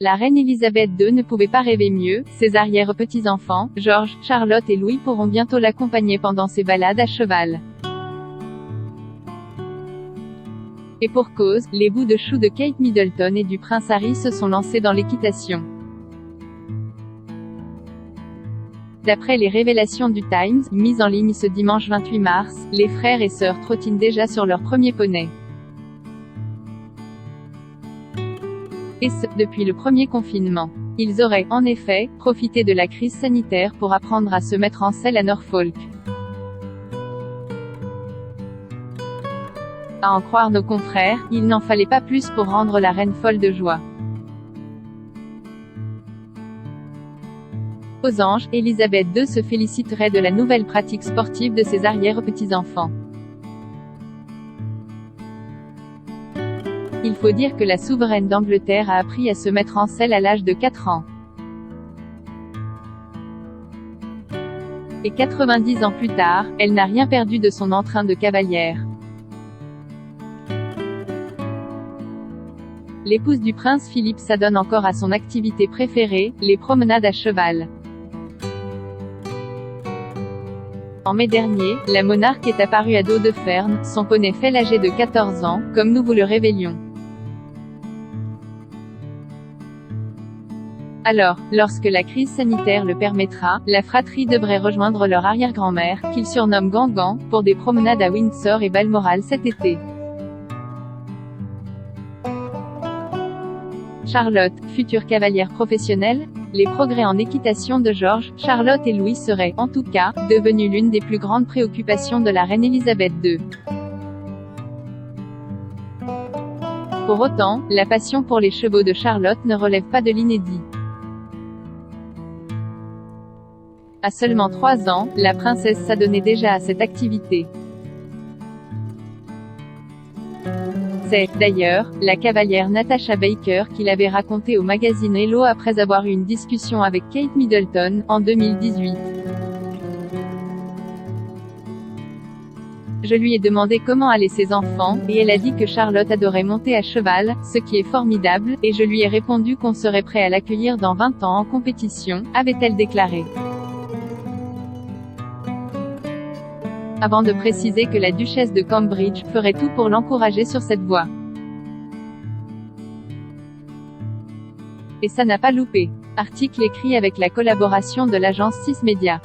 La reine Elisabeth II ne pouvait pas rêver mieux, ses arrière-petits-enfants, George, Charlotte et Louis pourront bientôt l'accompagner pendant ses balades à cheval. Et pour cause, les bouts de chou de Kate Middleton et du prince Harry se sont lancés dans l'équitation. D'après les révélations du Times, mises en ligne ce dimanche 28 mars, les frères et sœurs trottinent déjà sur leur premier poney. Et ce, depuis le premier confinement. Ils auraient, en effet, profité de la crise sanitaire pour apprendre à se mettre en selle à Norfolk. À en croire nos confrères, il n'en fallait pas plus pour rendre la reine folle de joie. Aux anges, Elisabeth II se féliciterait de la nouvelle pratique sportive de ses arrière-petits-enfants. Il faut dire que la souveraine d'Angleterre a appris à se mettre en selle à l'âge de 4 ans. Et 90 ans plus tard, elle n'a rien perdu de son entrain de cavalière. L'épouse du prince Philippe s'adonne encore à son activité préférée, les promenades à cheval. En mai dernier, la monarque est apparue à dos de Fern, son poney fel âgé de 14 ans, comme nous vous le révélions. Alors, lorsque la crise sanitaire le permettra, la fratrie devrait rejoindre leur arrière-grand-mère, qu'ils surnomment Gangan, pour des promenades à Windsor et Balmoral cet été. Charlotte, future cavalière professionnelle? Les progrès en équitation de George, Charlotte et Louis seraient, en tout cas, devenus l'une des plus grandes préoccupations de la reine Elisabeth II. Pour autant, la passion pour les chevaux de Charlotte ne relève pas de l'inédit. À seulement 3 ans, la princesse s'adonnait déjà à cette activité. C'est, d'ailleurs, la cavalière Natasha Baker qui l'avait raconté au magazine Hello après avoir eu une discussion avec Kate Middleton, en 2018. Je lui ai demandé comment allaient ses enfants, et elle a dit que Charlotte adorait monter à cheval, ce qui est formidable, et je lui ai répondu qu'on serait prêt à l'accueillir dans 20 ans en compétition, avait-elle déclaré. Avant de préciser que la duchesse de Cambridge ferait tout pour l'encourager sur cette voie. Et ça n'a pas loupé. Article écrit avec la collaboration de l'agence 6 Média.